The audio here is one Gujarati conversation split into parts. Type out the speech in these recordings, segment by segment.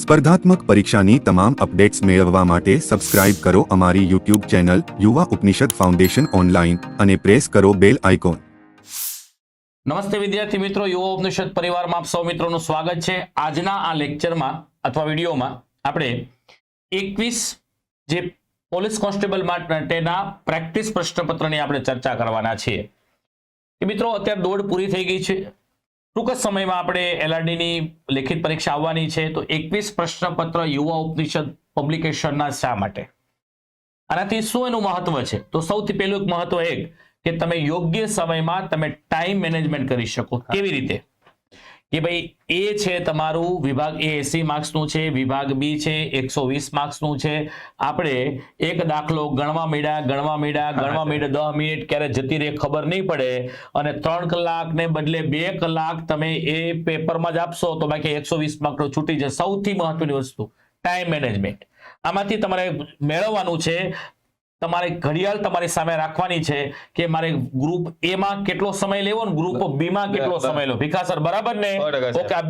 સ્પર્ધાત્મક પરીક્ષાની તમામ અપડેટ્સ મેળવવા માટે સબસ્ક્રાઇબ કરો અમારી યુટ્યુબ ચેનલ યુવા ઉપનિષદ ફાઉન્ડેશન ઓનલાઈન અને પ્રેસ કરો બેલ આઇકોન। નમસ્તે વિદ્યાર્થી મિત્રો, યુવા ઉપનિષદ પરિવારમાં આપ સૌ મિત્રોનું સ્વાગત છે। આજના આ લેક્ચરમાં અથવા વિડીયોમાં આપણે 21 જે પોલીસ કોન્સ્ટેબલ માટેના પ્રેક્ટિસ પ્રશ્નપત્રની આપણે ચર્ચા કરવાના છીએ। કે મિત્રો અત્યારે દોડ પૂરી થઈ ગઈ છે, ટૂંક જ સમયમાં આપણે એલઆરડીની લેખિત પરીક્ષા આવવાની છે, તો 21 પ્રશ્નપત્ર યુવા ઉપનિષદ પબ્લિકેશનના શા માટે, આનાથી શું એનું મહત્વ છે? તો સૌથી પહેલું એક મહત્વ એક કે તમે યોગ્ય સમયમાં તમે ટાઈમ મેનેજમેન્ટ કરી શકો। કેવી રીતે કે ભાઈ એ છે તમારું વિભાગ એ 80 માર્ક્સનું છે, વિભાગ બી છે 120 માર્ક્સનું છે। આપણે એક દાખલો ગણવા માંડ્યા 10 મિનિટ ક્યારે જતી રહે ખબર નહીં પડે, અને 3 કલાકને બદલે 2 કલાક તમે એ પેપરમાં જ આપશો તો બાકી 120 માર્ક છૂટી જાય। સૌથી મહત્વની વસ્તુ ટાઈમ મેનેજમેન્ટ। આમાંથી તમારે મેળવવાનું છે, તમારે ઘડિયાળ તમારી સામે રાખવાની છે કે મારે ગ્રુપ એ માં કેટલો સમય લેવો ને ગ્રુપ બી માં કેટલો સમય લો। ભીખા સર બરાબર ને? ઓકે। આ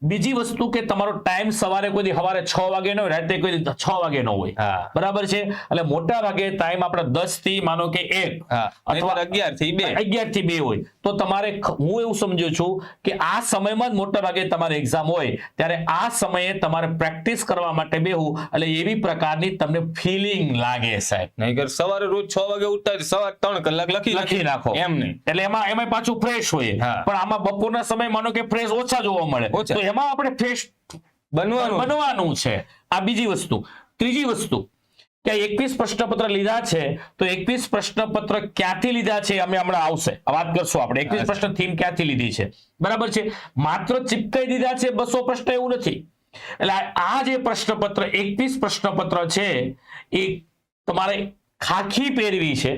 બીજી વસ્તુ કે તમારો ટાઈમ સવારે કોઈ સવારે 6 વાગે ન હોય, રાતે કોઈ 6 વાગે ન હોય, બરાબર છે? એટલે મોટા ભાગે ટાઈમ આપણે 10 થી માનો કે 1 અથવા 11 થી 2 હોય, તો તમારે હું એવું સમજુ છું કે આ સમયમાં જ મોટા ભાગે તમારે એક્ઝામ હોય, ત્યારે આ સમયે તમારે પ્રેક્ટિસ કરવા માટે બેહવું, એટલે એવી પ્રકારની તમને ફીલિંગ લાગે સાહેબ। નહીતર સવારે રોજ 6 વાગે ઉઠતા સવાર 3 કલાક લખી નાખો એમ નહીં, એટલે એમાં પાછું ફ્રેશ હોય, પણ આમાં બપોરના સમય માનો કે ફ્રેશ ઓછા જોવા મળે, તો એમાં આપણે ફ્રેશ બનવાનું છે। આ બીજી વસ્તુ। ત્રીજી વસ્તુ કે 21 પ્રશ્નપત્ર લીધા છે, તો 21 પ્રશ્નપત્ર ક્યાંથી લીધા છે અમે હમણાં આવશે વાત કરશું આપણે। 21 પ્રશ્ન થીમ ક્યાંથી લીધી છે, બરાબર છે? માત્ર ચિપકાઈ દીધા છે 200 પ્રશ્ન એવું નથી। એટલે આ જે પ્રશ્નપત્ર 21 પ્રશ્નપત્ર છે એ તમારે ખાખી પહેરવી છે,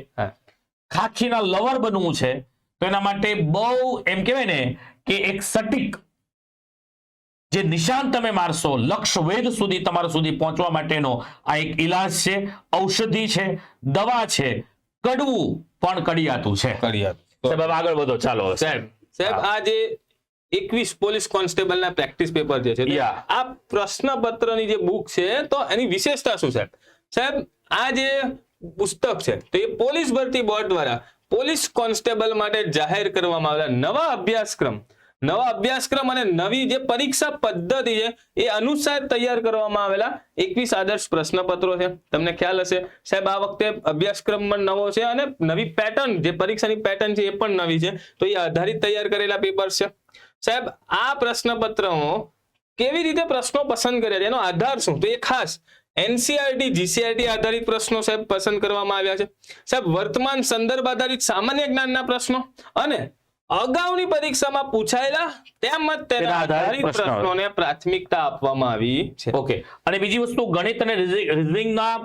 ખાખીના લવર બનવું છે, તો એના માટે બહુ એમ કહેવાય ને કે એક સટીક જે નિશાન તમે મારશો લક્ષ્ય વેધ સુધી તમારા સુધી પહોંચવા માટેનો આ એક ઇલાજ છે, ઔષધિ છે, દવા છે, કડવું પણ કડિયાતું છે। સાહેબ આગળ વધો, ચાલો સાહેબ આ જે 21 પોલીસ કોન્સ્ટેબલ ના પ્રેક્ટિસ પેપર જે છે, આ પ્રશ્નપત્રની જે બુક છે, તો એની વિશેષતા શું સાહેબ? સાહેબ આ જે પુસ્તક છે તો એ પોલીસ ભરતી બોર્ડ દ્વારા પોલીસ કોન્સ્ટેબલ માટે જાહેર કરવામાં આવેલા નવા અભ્યાસક્રમ અને નવી જે પરીક્ષા પદ્ધતિ છે એ અનુસાર તૈયાર કરવામાં આવેલા 21 આદર્શ પ્રશ્નપત્રો છે। તમને ખ્યાલ હશે સાહેબ આ વખતે અભ્યાસક્રમ પણ નવો છે અને નવી પેટર્ન જે પરીક્ષાની પેટર્ન છે એ પણ નવી છે, તો એ આધારિત તૈયાર કરેલા પેપર છે। સાહેબ આ પ્રશ્નપત્રમાં કેવી રીતે પ્રશ્નો પસંદ કર્યા છે, એનો આધાર શું? તો એ ખાસ એનસીઆરટી જીસીઆરટી આધારિત પ્રશ્નો સાહેબ પસંદ કરવામાં આવ્યા છે। સાહેબ વર્તમાન સંદર્ભ આધારિત સામાન્ય જ્ઞાનના પ્રશ્નો અને અગાઉની પરીક્ષામાં પૂછાયેલા તેમજ તેના આધારિત પ્રશ્નોને પ્રાથમિકતા આપવામાં આવી છે। ઓકે। અને બીજી વસ્તુ ગણિત અને રીઝનિંગના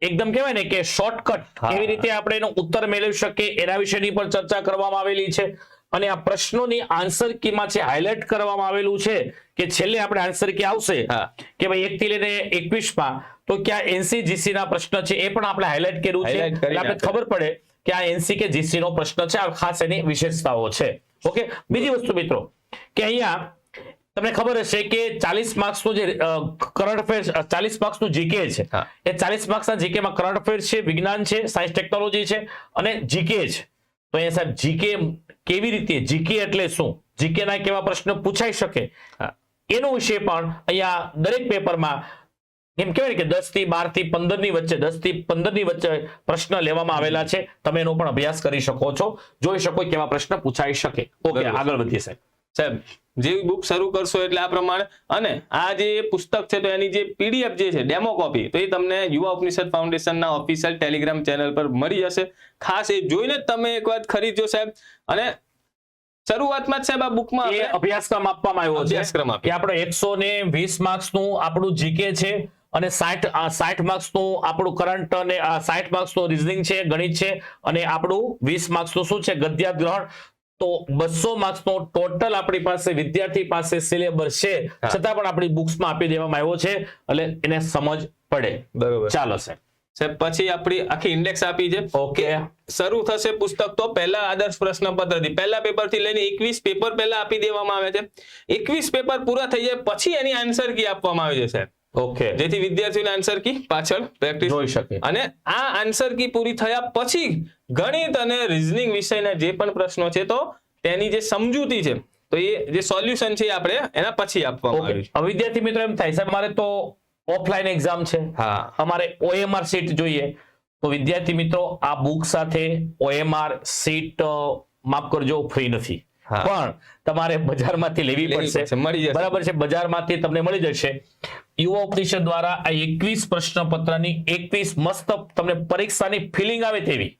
એકદમ કહેવાય ને કે શોર્ટકટ કેવી રીતે આપણે એનો ઉત્તર મેળવી શકીએ એના વિશેની પણ ચર્ચા કરવામાં આવેલી છે, અને આ પ્રશ્નોની આન્સર કીમાં છે હાઇલાઇટ કરવામાં આવેલું છે કે છેલ્લે આપણે આન્સર કી આવશે કે ભાઈ 1 થી લઈને 21 માં તો ક્યાં એનસી જીસી ના પ્રશ્ન છે એ પણ આપણે હાઇલાઇટ કર્યું છે, એટલે આપણે ખબર પડે કે આ એનસી કે જીસી નો પ્રશ્ન છે, આ ખાસ એની વિશેષતાઓ છે। ઓકે। બીજી વસ્તુ મિત્રો કે અહીંયા તમને ખબર હશે કે 40 માર્ક્સનું જે કરંટ અફેર્સ 40 માર્ક્સનું જીકે છે, એ 40 માર્ક્સના જીકેમાં કરંટ અફેર્સ છે, વિજ્ઞાન છે, સાયન્સ ટેકનોલોજી છે અને જીકે છે। તો અહીંયા સાહેબ જીકે કેવી રીતે, જીકે એટલે શું, જીકે ના કેવા પ્રશ્નો પૂછાઈ શકે એનો વિશે પણ અહીંયા દરેક પેપરમાં એમ કહેવાય કે 10 થી 12 થી 15 ની વચ્ચે 10 થી 15 ની વચ્ચે પ્રશ્ન લેવામાં આવેલા છે, તમે એનો પણ અભ્યાસ કરી શકો છો, જોઈ શકો કેવા પ્રશ્ન પૂછાઈ શકે। ઓકે, આગળ વધીએ સાહેબ। જેવી બુક શરૂ કરશો એટલે આ પ્રમાણે, અને આ જે પુસ્તક છે તો એની જે પીડીએફ જે છે ડેમો કોપી, તો એ તમને યુવા ઉપનિષદ ફાઉન્ડેશનના ઓફિશિયલ ટેલિગ્રામ ચેનલ પર મળી જશે। ખાસ એ જોઈને તમે એક વાત ખરીદજો સાહેબ। અને શરૂઆતમાં જ સાહેબ આ બુકમાં અભ્યાસક્રમ આપવામાં આવ્યો છે કે આપણે 120 માર્ક્સનું આપણું જીકે છે અને 60 માર્ક્સનું આપણું કરંટ અને 60 માર્ક્સનું રીઝનિંગ છે, ગણિત છે, અને આપણું 20 માર્ક્સનું શું છે ગદ્યાર્થ ગ્રહણ। તો 200 માર્ક્સનો ટોટલ આપણી પાસે વિદ્યાર્થી પાસે સિલેબસ છે, છતાં પણ આપણી બુક્સમાં આપી દેવામાં આવ્યો છે, એટલે એને સમજ પડે। બરોબર, ચાલો સાહેબ। સાહેબ પછી આપણી આખી ઇન્ડેક્સ આપી છે. ઓકે શરૂ થશે પુસ્તક તો પહેલા આદર્શ પ્રશ્નપત્ર થી પહેલા પેપર થી લઈને 21 પેપર પહેલા આપી દેવામાં આવે છે. 21 પેપર પૂરા થઈ જાય પછી એની આન્સર કી આપવામાં આવે છે સાહેબ, ઓકે, જેથી વિદ્યાર્થીઓને આન્સર કી પાછળ પ્રેક્ટિસ જોઈ શકે. અને આ આન્સર કી પૂરી થયા પછી ગણિત અને રીઝનિંગ વિષયના જે પણ પ્રશ્નો છે તો તેની જે સમજૂતી છે તો એ જે સોલ્યુશન છે એ આપણે એના પછી આપવામાં આવ્યું છે. હવે વિદ્યાર્થી મિત્રો એમ થાય સાહેબ મારે તો ઓફલાઈન એક્ઝામ છે, હા અમારે OMR સીટ જોઈએ, તો વિદ્યાર્થી મિત્રો આ બુક સાથે OMR સીટ માફ કરજો ફ્રી નથી, હા. પણ તમારે બજારમાંથી લેવી પડશે. મળી જશે. બરાબર છે, બજારમાંથી તમને મળી જશે. યુવા ઉપનિષદ દ્વારા આ 21 પ્રશ્નપત્રની 21 મસ્ત તમને પરીક્ષાની ફિલિંગ આવે તેવી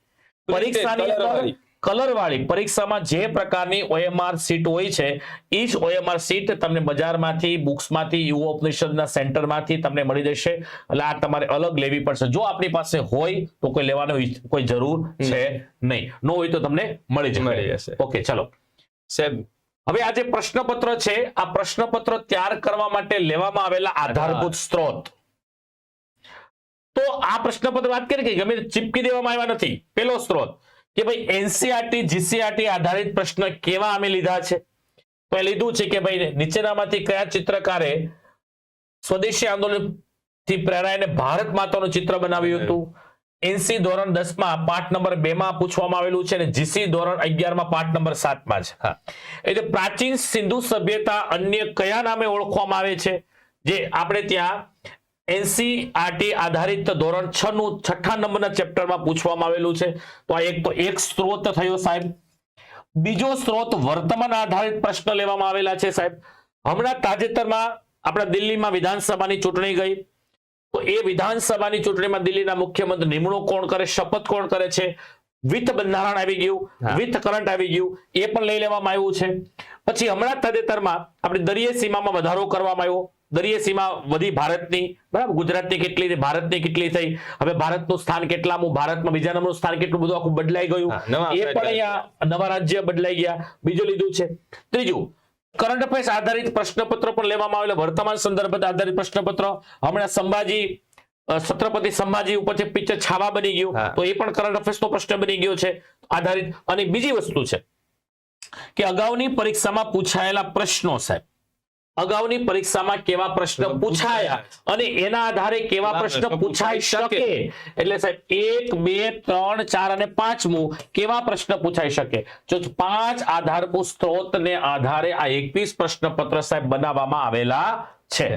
પરીક્ષાની કલર વાળી પરીક્ષામાં જે પ્રકારની OMR સીટ હોય છે એ જ OMR સીટ તમને બજારમાંથી બુક્સમાંથી યુવા ઉપનિષદના સેન્ટરમાંથી તમને મળી જશે. એટલે આ તમારે અલગ લેવી પડશે. જો આપણી પાસે હોય તો કોઈ લેવાનો કોઈ જરૂર છે નહીં, ન હોય તો તમને મળી જશે. ઓકે ચાલો સાહેબ હવે આ જે પ્રશ્નપત્ર છે આ પ્રશ્નપત્ર તૈયાર કરવા માટે લેવામાં આવેલા આધારભૂત સ્ત્રોત, તો આ પ્રશ્નપત્ર વાત કરીએ કે ગમે ચીપકી દેવામાં આવ્યા નથી. પેલો સ્ત્રોત કે ભાઈ NCERT GCERT આધારિત પ્રશ્ન કેવા અમે લીધા છે, તો એ લીધું છે કે ભાઈ નીચેનામાંથી કયા ચિત્રકારે સ્વદેશી આંદોલન થી પ્રેરાઈને ભારત માતાનું ચિત્ર બનાવ્યું હતું. NC ધોરણ 10 માં પાઠ નંબર 2 માં પૂછવામાં આવેલું છે અને GC ધોરણ 11 માં પાઠ નંબર 7 માં છે. એટલે પ્રાચીન સિંધુ સભ્યતા અન્ય કયા નામે ઓળખવામાં આવે છે, જે આપણે ત્યાં NCERT આધારિત ધોરણ 6 નું 6ઠા નંબરના ચેપ્ટરમાં પૂછવામાં આવેલું છે. તો આ એક સ્ત્રોત થયો સાહેબ. બીજો સ્ત્રોત વર્તમાન આધારિત પ્રશ્ન લેવામાં આવેલા છે સાહેબ. હમણાં તાજેતરમાં આપણા દિલ્હીમાં વિધાનસભાની ચૂંટણી ગઈ, તો એ વિધાનસભાની ચૂંટણીમાં દિલ્હીના મુખ્યમંત્રી નિમણૂક કોણ કરે, શપથ કોણ કરે છે, વિથ બંધારણ આવી ગયું, વિથ કરંટ આવી ગયું, એ પણ લઈ લેવામાં આવ્યું છે. પછી હમણાં તાજેતરમાં આપણે દરિયાઈ સીમામાં વધારો કરવામાં આવ્યો. દરિયાઈ સીમા વધી ભારતની, બરાબર, ગુજરાતની કેટલી થઈ, ભારતની કેટલી થઈ, હવે ભારતનું સ્થાન કેટલામું, ભારતમાં બીજા નંબરનું સ્થાન કેટલું, બધું આખું બદલાઈ ગયું. એ પણ અહીંયા નવા રાજ્ય બદલાઈ ગયા. બીજું લીધું છે. ત્રીજું કરંટ અફેર્સ આધારિત પ્રશ્નપત્ર પણ લેવામાં આવેલા, વર્તમાન સંદર્ભ આધારિત પ્રશ્નપત્ર. હમણાં સંભાજી છત્રપતિ સંભાજી ઉપર જે પિક્ચર છાવા બની ગયું, તો એ પણ કરંટ અફેર્સ નો પ્રશ્ન બની ગયો છે આધારિત. અને બીજી વસ્તુ છે કે અગાઉની પરીક્ષામાં પૂછાયેલા પ્રશ્નો સાહેબ, અગાઉની પરીક્ષામાં કેવા પ્રશ્ન પૂછાયા અને એના આધારે કેવા પ્રશ્ન પૂછાઈ શકે. એટલે સાહેબ 1, 2, 3, 4 અને 5મું કેવા પ્રશ્ન પૂછાઈ શકે. જો 5 આધારભૂત સ્ત્રોતને આધારે આ 21 પ્રશ્નપત્ર સાહેબ બનાવવામાં આવેલા છે.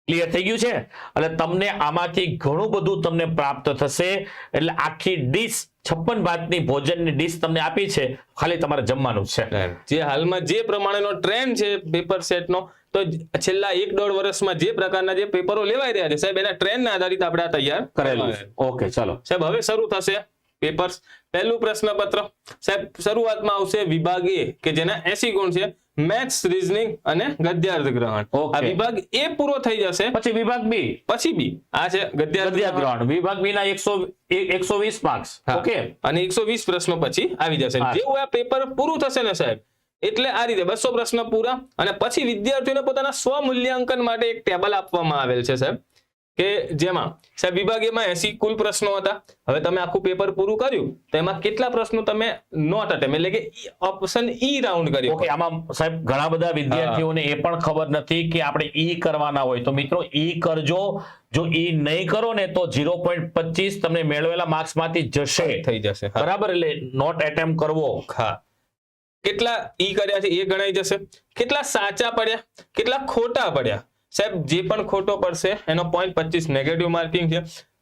ક્લિયર થઈ ગયું છે? એટલે તમને આમાંથી ઘણું બધું તમને પ્રાપ્ત થશે. એટલે આખી ડીશ 56 ભાતની ભોજનની ડીશ તમને આપી છે, ખાલી તમારે જમવાનું છે. જે હાલમાં જે પ્રમાણેનો ટ્રેન્ડ છે પેપર સેટનો, તો છેલ્લા 1-1.5 વર્ષમાં જે પ્રકારના જે પેપરો લેવાઈ રહ્યા છે સાહેબ, એના ટ્રેન્ડના આધારિત આપણે આ તૈયાર કરેલું છે. ઓકે ચાલો સાહેબ હવે શરૂ થશે પેપર્સ. પહેલું પ્રશ્નપત્ર સાહેબ શરૂઆતમાં આવશે વિભાગ A કે જેના 80 ગુણ છે, મેથ્સ, રીઝનિંગ અને ગદ્યાર્થ ગ્રહણ. આ વિભાગ A પૂરો થઈ જશે પછી વિભાગ B, પછી B આ છે ગદ્યાર્થ ગ્રહણ. વિભાગ B ના 120 માર્ક્સ. ઓકે, અને 120 પ્રશ્નો પછી આવી જશે. જેવું આ પેપર પૂરું થશે ને સાહેબ, એટલે આ રીતે 200 પ્રશ્ન પૂરા, અને પછી વિદ્યાર્થીઓને પોતાના સ્વ મૂલ્યાંકન માટે એક ટેબલ આપવામાં આવેલ છે સાહેબ, કે જેમાં સાહેબ વિભાગ A માં 80 કુલ પ્રશ્નો હતા. હવે તમે આખું પેપર પૂરું કર્યું તો એમાં કેટલા પ્રશ્નો તમે નોટ અટેમ્પ એટલે કે ઓપ્શન E રાઉન્ડ કર્યું. ઓકે, આમાં સાહેબ ઘણા બધા વિદ્યાર્થીઓને એ પણ ખબર નથી કે આપણે E કરવાના હોય. તો મિત્રો E કરજો. જો E નહીં કરો ને તો 0.25 તમને મેળવેલા માર્ક્સ માંથી જશે, થઈ જશે. બરાબર. એટલે નોટ એટેમ્પ કરવો. હા, કેટલા E કર્યા છે એ ગણાઈ જશે, કેટલા સાચા પડ્યા, કેટલા ખોટા પડ્યા. સાહેબ જે પણ ખોટો પડશે એનો 0.25 નેગેટિવ માર્કિંગ છે.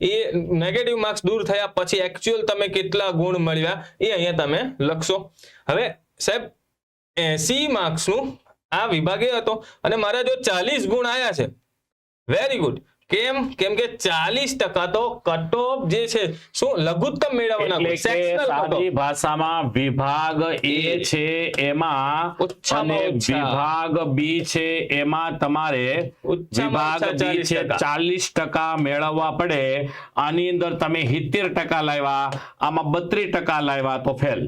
એ નેગેટિવ માર્ક્સ દૂર થયા પછી એકચ્યુઅલ તમે કેટલા ગુણ મળ્યા એ અહીંયા તમે લખશો. હવે સાહેબ 80 માર્ક્સનું આ વિભાગે હતો અને મારા જો 40 ગુણ આવ્યા છે, વેરી ગુડ. કેમ કે 40% તો કટ ઓફ જે છે શું લઘુત્તમ મેળવવાના ગુણ, સેક્શનલ સાદી ભાષામાં વિભાગ A છે એમાં અને વિભાગ B છે એમાં તમારે વિભાગ B છે 40% મેળવવા પડે. આની અંદર તમે 70% લાવ્યા, આમાં 32% લાવ્યા તો ફેલ.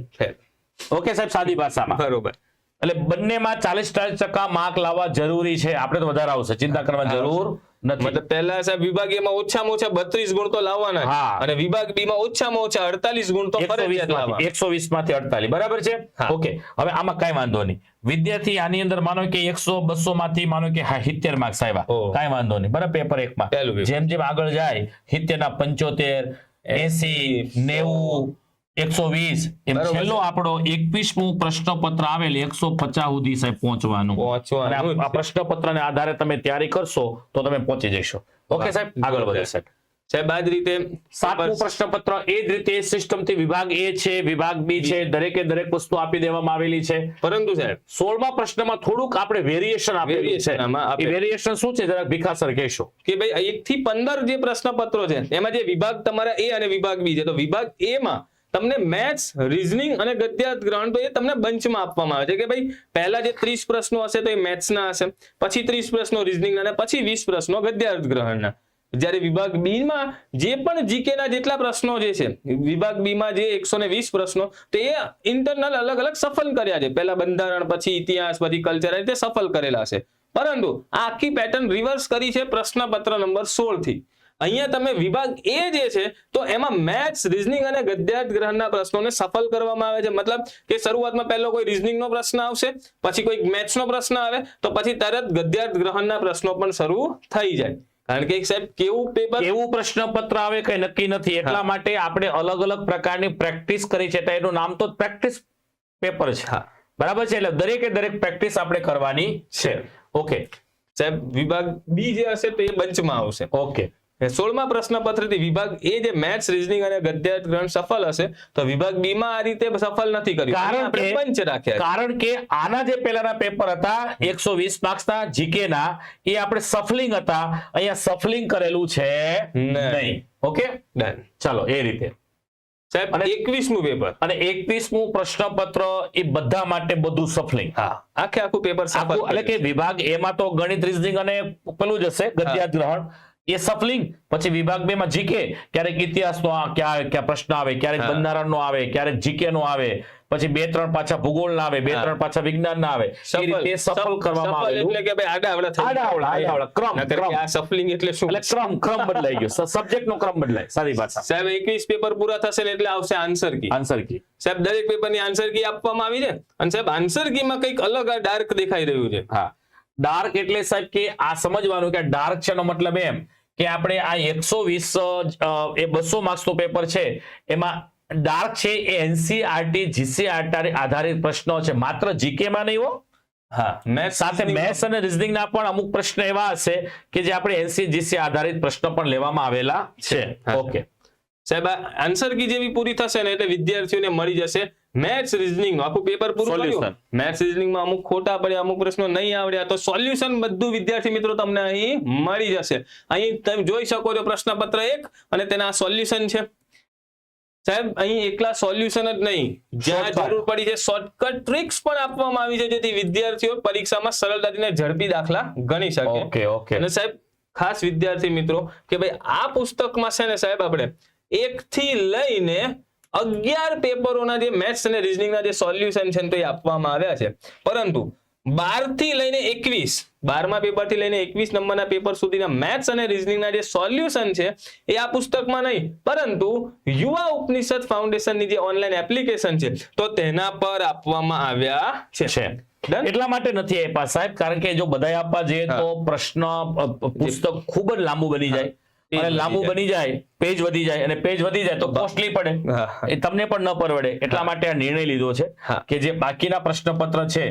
ઓકે સાહેબ, સાદી ભાષામાં બરોબર. એટલે બંનેમાં 40% માર્ક લાવવા જરૂરી છે. આપણે તો વધારે આવશે, ચિંતા કરવાની જરૂર નથી. મતલબ પહેલા સાહેબ વિભાગ A માં ઓછામાં ઓછા 32 ગુણ તો લાવવાના જ. હા. અને વિભાગ B માં ઓછામાં ઓછા 48 ગુણ તો ફરજિયાત લાવવાના. 120 માંથી 48 બરાબર છે. હા. ઓકે, હવે આમાં કઈ વાંધો નહીં. વિદ્યાર્થી આની અંદર માનો કે 100 200 માંથી માનો કે 70 માર્ક્સ આવ્યા, ઓહ. કઈ વાંધો નહીં બરાબર. પેપર 1 માં પહેલું પેપર. જેમ જેમ આગળ જાય 70 ના 75 80 90 120 એમ બરોબર છેલ્લો આપણો 21મું પ્રશ્નપત્ર આવેલ 150 સુધી સાહેબ પહોંચવાનું. પહોંચવાનું અને જ આ પ્રશ્નપત્રને આધારે તમે તૈયારી કરશો તો તમે પહોંચી જશો. ઓકે સાહેબ, આગળ વધો સાહેબ. સાહેબ આ જ રીતે 7મું પ્રશ્નપત્ર એ જ રીતે સિસ્ટમ થી વિભાગ A છે, વિભાગ B છે, દરેકે દરેક વસ્તુ આપી દેવામાં આવેલી છે. પરંતુ સાહેબ 16મા પ્રશ્નમાં થોડુંક આપણે વેરિએશન આપેલું છે. Variation આમાં એ આપેલું. વેરિએશન શું છે જરાક ભીખા સર કહેશો. કે ભાઈ 1 થી 15 જે પ્રશ્નપત્રો છે એમાં જે વિભાગ તમારા A અને વિભાગ B છે, તો વિભાગ A માં તમને મેથ્સ, રીઝનિંગ અને ગદ્યાર્થ ગ્રહણ તો એ તમને બંચમાં આપવામાં આવે છે કે ભાઈ પહેલા જે 30 પ્રશ્નો હશે તો એ મેથ્સના હશે, પછી 30 પ્રશ્નો રીઝનિંગના અને પછી 20 પ્રશ્નો ગદ્યાર્થ ગ્રહણના. જ્યારે વિભાગ બી માં જે પણ જીકે ના જેટલા પ્રશ્નો જે છે, વિભાગ બી માં જે 120 પ્રશ્નો, તો એ ઇન્ટરનલ અલગ અલગ સફળ કર્યા છે. પહેલા બંધારણ, પછી ઇતિહાસ, પછી કલ્ચર, આ રીતે સફળ કરેલા છે. પરંતુ આ આખી પેટર્ન રિવર્સ કરી છે પ્રશ્નપત્ર નંબર 16 થી. અહીંયા તમે વિભાગ એ જે છે તો એમાં મેથ્સ, રીઝનિંગ અને ગદ્યાર્થ ગ્રહણના પ્રશ્નોને સફળ કરવામાં આવે છે. મતલબ કે શરૂઆતમાં પહેલો કોઈ રીઝનિંગનો પ્રશ્ન આવશે, પછી કોઈ મેથ્સનો પ્રશ્ન આવે, તો પછી તરત ગદ્યાર્થ ગ્રહણના પ્રશ્નો પણ શરૂ થઈ જાય. કારણ કે સાહેબ કેવું પેપર, એવું પ્રશ્નપત્ર આવે કઈ નક્કી નથી, એટલા માટે આપણે અલગ અલગ પ્રકારની પ્રેક્ટિસ કરી છે. એનું નામ તો પ્રેક્ટિસ પેપર છે. હા. બરાબર છે. એટલે દરેકે દરેક પ્રેક્ટિસ આપણે કરવાની છે. ઓકે સાહેબ વિભાગ બી જે હશે તો એ બંચમાં આવશે. ઓકે 16મા પ્રશ્નપત્રથી વિભાગ એ જે મેથ્સ, રીઝનિંગ અને ગદ્યાર્થ ગ્રહણ સફળ હશે, તો વિભાગ બી માં આ રીતે સફળ નથી કર્યું. કારણ આપણે કે- બંચ રાખ્યા છે. કારણ કે આના જે પહેલાના પેપર હતા 120 માર્ક્સના જીકે ના, એ આપણે સફલિંગ હતા. અહીંયા સફલિંગ કરેલું છે નહીં. Okay Done. ચાલો એ રીતે. સાહેબ અને- 21મું પેપર. અને 21મું પ્રશ્નપત્ર એ બધા માટે બધું સફલિંગ. હા, આખું પેપર સફળ આખું એટલે કે વિભાગ A માં તો ગણિત, રીઝનિંગ અને પેલું જ હશે ગદ્યાર્થ ગ્રહણ, એ સફલિંગ. પછી વિભાગ 2 માં જીકે, ક્યારેક ઇતિહાસનો ક્યાં પ્રશ્ન આવે, ક્યારેક હા. બંધારણનો આવે, ક્યારેક જીકે નો આવે, પછી 2-3 પાછા ભૂગોળના આવે, 2-3 પાછા વિજ્ઞાનના આવે. એ રીતે સફળ કરવામાં સફળ આવેલું. એટલે કે ભાઈ આડાઅવળા થઈ ગયા. આડાઅવળા, ક્રમ, નકર કે ક્રમ. આ સફલિંગ એટલે શું? એટલે ક્રમ બદલાઈ ગયો, સબ્જેક્ટ નો ક્રમ બદલાય. સાદી ભાષા, સાહેબ 21 પેપર પૂરા થશે ને એટલે આવશે આન્સર કી. Answer key. સાહેબ દરેક પેપરની આન્સર કી આપવામાં આવી છે, અને સાહેબ આન્સર કીમાં કંઈક અલગ આ ડાર્ક દેખાઈ રહ્યું છે. હા, ડાર્ક એટલે સાહેબ કે આ સમજવાનું કે ડાર્ક છે નો મતલબ એમ કે આપણે આ 120 એ 200 માર્ક્સનું પેપર છે, એમાં ડાર્ક છે એ એનસીઆરટી, જીસીઆરટી આધારિત પ્રશ્નો છે, માત્ર જીકે માં નહીં હો. હા, મેથ્સ સાથે મેથ્સ અને રીઝનિંગ ના પણ અમુક પ્રશ્ન એવા હશે કે જે આપણે એનસી જીસી આધારિત પ્રશ્નો પણ લેવામાં આવેલા છે. હા. ઓકે સાહેબ આન્સર કી જેવી પૂરી થશે ને એટલે વિદ્યાર્થીઓને મળી જશે મેથ્સ, રીઝનિંગ આખું પેપર પૂરું Solution. કર્યું. મેથ્સ, રીઝનિંગ માં અમુક ખોટા પડ્યા, અમુક પ્રશ્નો નહીં આવડ્યા, તો સોલ્યુશન બધું વિદ્યાર્થી મિત્રો તમને અહીં મળી જશે. અહીં તમે જોઈ શકો છો પ્રશ્નપત્ર 1 અને તેના સોલ્યુશન છે. સાહેબ અહીં એકલા સોલ્યુશન જ નહીં, જ્યાં Shortcut. જરૂર પડી છે શોર્ટકટ ટ્રિક્સ પણ આપવામાં આવી છે, જેથી વિદ્યાર્થીઓ પરીક્ષામાં સરળતાથી ઝડપી દાખલા ગણી શકે. ઓકે અને સાહેબ ખાસ વિદ્યાર્થી મિત્રો કે ભાઈ આ પુસ્તકમાં છે ને સાહેબ આપણે 1 થી લઈને 11 પેપરોના જે મેથ્સ અને રીઝનિંગના જે સોલ્યુશન છે ને તો એ આપવામાં આવ્યા છે. પરંતુ 12 થી લઈને 21, 12મા પેપરથી લઈને 21 નંબરના પેપર સુધીના મેથ્સ અને રીઝનિંગના જે સોલ્યુશન છે એ આ પુસ્તકમાં નહીં, પરંતુ યુવા ઉપનિષદ ફાઉન્ડેશનની જે ઓનલાઈન એપ્લિકેશન છે તો તેના પર આપવામાં આવ્યા છે. Done? એટલા માટે નથી આપ્યા સાહેબ, કારણ કે જો બધા આપવા જઈએ તો પ્રશ્ન પુસ્તક ખૂબ જ લાંબુ બની જાય, પેજ અને વધી લાંબુ જાય. બની જાય, પેજ વધી જાય, અને પેજ વધી જાય તો કોસ્ટલી પડે, હા. એ તમને પણ ન પરવડે. એટલા માટે આ નિર્ણય લીધો છે હા. કે જે બાકીના પ્રશ્નપત્ર છે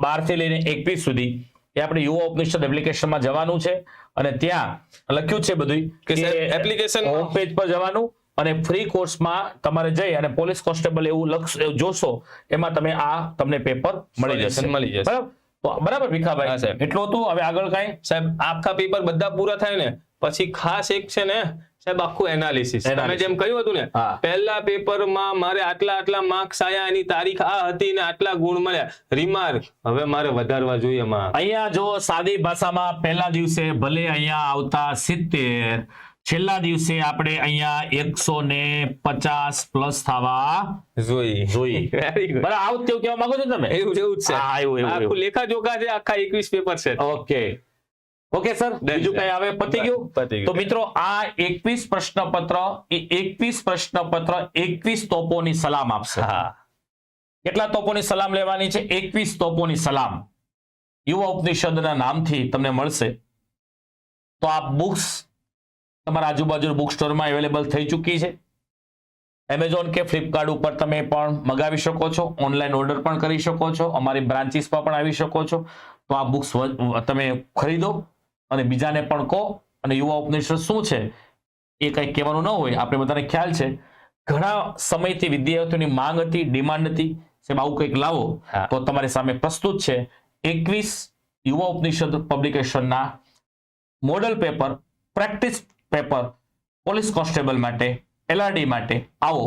12 થી લઈને 21 સુધી એ આપણે યુવા ઉપનિષદ એપ્લિકેશનમાં જવાનું છે, અને ત્યાં લખ્યું છે બધું કે સાહેબ application હોમ પેજ પર જવાનું, અને ફ્રી કોર્સમાં તમારે જઈ અને પોલીસ કોન્સ્ટેબલ એવું જોશો, એમાં તમને પેપર મળી જશે. Solution મળી જશે. બરાબર? તો બરાબર હા, ભીખાભાઈ, સાહેબ. એટલું હતું. હવે આગળ કાંઈ સાહેબ આખા પેપર બધા પૂરા થાય ને પછી ખાસ એક છે ને સાહેબ આખું એનાલિસિસ. તમે Analysis. જેમ કહ્યું હતું ને હા. પહેલા પેપરમાં મારે આટલા માર્ક્સ આયા, એની તારીખ આ હતી ને આટલા ગુણ મળ્યા, રિમાર્ક હવે મારે વધારવા જોઈએ એમાં. અહીંયા જો સાદી ભાષામાં પહેલા દિવસે ભલે અહીંયા આવતા 70, છેલ્લા દિવસે આપણે અહીંયા 150 પ્લસ થવા જોઈએ. Very good. બરાબર, આવું તેવું કહેવા માંગો છો તમે? એવું જ છે. હા, એવું. આખું લેખા જોખા છે આખા 21 પેપર છે. ઓકે, ઓકે સર, બીજું કઈ આવે? પતી ગયું. પતી ગયું. તો મિત્રો આ 21 પ્રશ્નપત્ર એ 21 પ્રશ્નપત્ર 21 તોપોની સલામ આપશે. હા કેટલા તોપોની સલામ લેવાની છે? 21 તોપોની સલામ યુવા ઉપનિષદના નામથી તમને મળશે. તો આ બુક્સ તમારા આજુબાજુ બુક સ્ટોરમાં અવેલેબલ થઈ ચૂકી છે. એમેઝોન કે ફ્લિપકાર્ટ ઉપર તમે પણ મગાવી શકો છો, ઓનલાઈન ઓર્ડર પણ કરી શકો છો, અમારી બ્રાન્ચીસમાં પણ આવી શકો છો. તો આ બુક્સ તમે ખરીદો અને બીજાને પણ કહો. અને યુવા ઉપનિષદ શું છે એ કંઈ કહેવાનું ન હોય, આપણે બધાને ખ્યાલ છે. ઘણા સમયથી વિદ્યાર્થીઓની માંગ હતી, ડિમાન્ડ હતી, સાહેબ આવું કંઈક લાવો. હા. તો તમારી સામે પ્રસ્તુત છે 21 યુવા ઉપનિષદ પબ્લિકેશનના model paper, practice paper police constable માટે, LRD માટે. આવો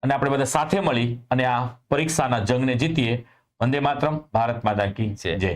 અને આપણે બધા સાથે મળી અને આ પરીક્ષાના જંગને જીતીએ. વંદે માતરમ. ભારત માતા કી જય.